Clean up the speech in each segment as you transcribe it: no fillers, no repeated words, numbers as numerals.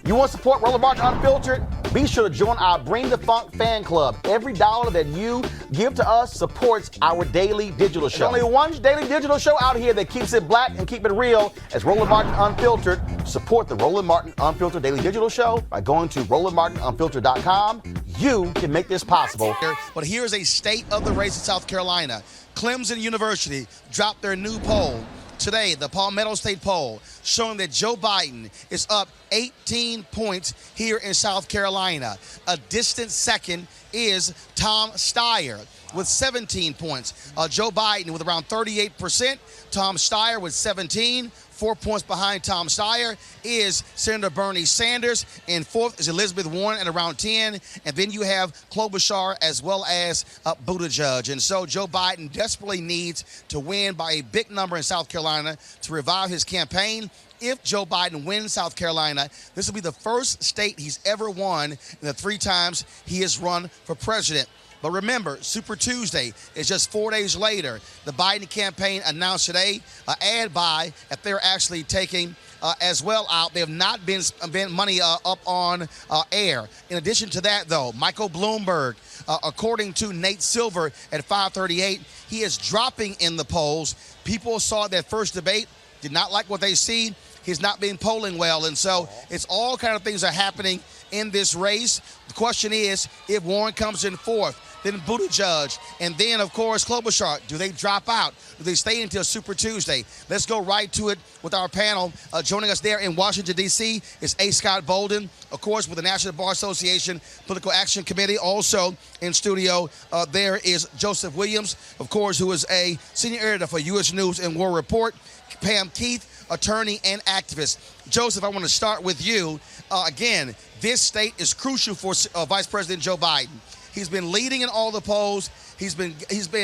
You want to support Roland Martin Unfiltered? Be sure to join our Bring the Funk fan club. Every dollar that you give to us supports our daily digital show. There's only one daily digital show out here that keeps it black and keep it real as Roland Martin Unfiltered. Support the Roland Martin Unfiltered daily digital show by going to RolandMartinUnfiltered.com. You can make this possible. But here's a state of the race in South Carolina. Clemson University dropped their new poll today, the Palmetto State poll, showing that Joe Biden is up 18 points here in South Carolina. A distant second is Tom Steyer with 17 points. Joe Biden with around 38%. Tom Steyer with 17. 4 points behind Tom Steyer is Senator Bernie Sanders, and fourth is Elizabeth Warren at around 10, and then you have Klobuchar as well as Buttigieg. And so Joe Biden desperately needs to win by a big number in South Carolina to revive his campaign. If Joe Biden wins South Carolina, this will be the first state he's ever won in the 3 times he has run for president. But remember, Super Tuesday is just 4 days later. The Biden campaign announced today an ad buy that they're actually taking as well out. They have not been money up on air. In addition to that, though, Michael Bloomberg, according to Nate Silver at 538, he is dropping in the polls. People saw that first debate, did not like what they see. He's not been polling well, and so it's all kind of things are happening in this race. The question is, if Warren comes in fourth, then Buttigieg, and then, of course, Klobuchar, do they drop out? Do they stay until Super Tuesday? Let's go right to it with our panel. Joining us there in Washington, D.C. is A. Scott Bolden, of course, with the National Bar Association Political Action Committee. Also in studio, there is Joseph Williams, of course, who is a senior editor for U.S. News and World Report. Pam Keith, attorney and activist. Joseph, I want to start with you. Again, this state is crucial for Vice President Joe Biden. He's been leading in all the polls. He's been,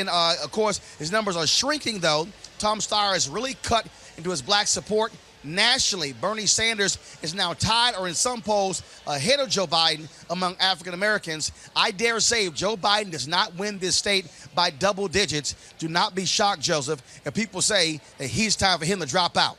of course, his numbers are shrinking, though. Tom Steyer has really cut into his black support. Nationally, Bernie Sanders is now tied or in some polls ahead of Joe Biden among African Americans. I dare say if Joe Biden does not win this state by double digits, do not be shocked, Joseph, if people say that he's time for him to drop out.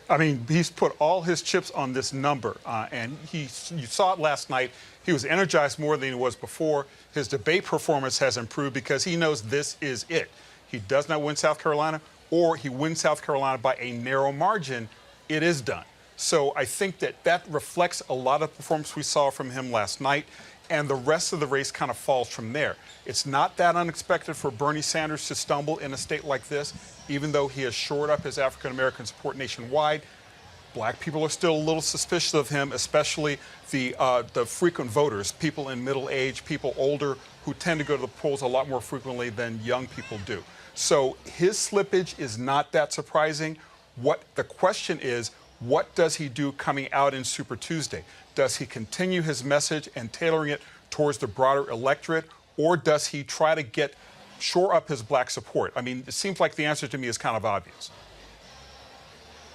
I mean, he's put all his chips on this number, and you saw it last night. He was energized more than he was before. His debate performance has improved because he knows this is it. He does not win South Carolina, or he wins South Carolina by a narrow margin. It is done. So I think that reflects a lot of performance we saw from him last night, and the rest of the race kind of falls from there. It's not that unexpected for Bernie Sanders to stumble in a state like this, even though he has shored up his African-American support nationwide. Black people are still a little suspicious of him, especially the frequent voters, people in middle age, people older, who tend to go to the polls a lot more frequently than young people do. So his slippage is not that surprising. What the question is, what does he do coming out in Super Tuesday? Does he continue his message and tailoring it towards the broader electorate, or does he try to shore up his black support? I mean, it seems like the answer to me is kind of obvious.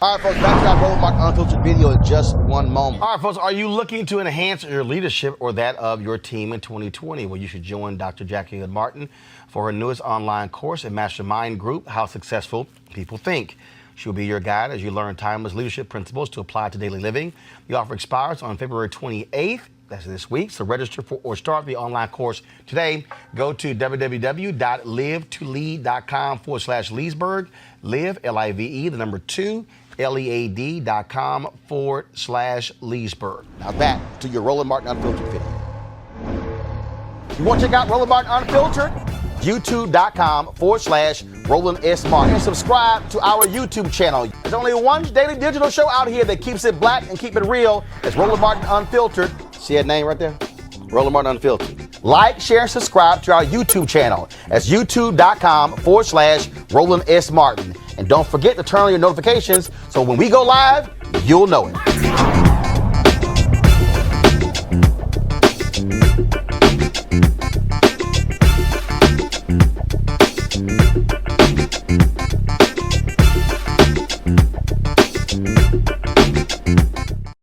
All right, folks, back to our Roland Martin Unfiltered video in just one moment. All right, folks, are you looking to enhance your leadership or that of your team in 2020? Well, you should join Dr. Jackie Hood Martin for her newest online course and mastermind group, How Successful People Think. She'll be your guide as you learn timeless leadership principles to apply to daily living. The offer expires on February 28th. That's this week. So register for or start the online course today. Go to www.livetolead.com/Leesburg. Live, L-I-V-E, the number 2, LEAD.com/Leesburg. Now back to your Roland Martin Unfiltered video. You want to check out Roland Martin Unfiltered? YouTube.com/Roland S. Martin. And subscribe to our YouTube channel. There's only one daily digital show out here that keeps it black and keep it real. It's Roland Martin Unfiltered. See that name right there? Roland Martin Unfiltered. Like, share, and subscribe to our YouTube channel. That's youtube.com/Roland S. Martin. And don't forget to turn on your notifications so when we go live, you'll know it.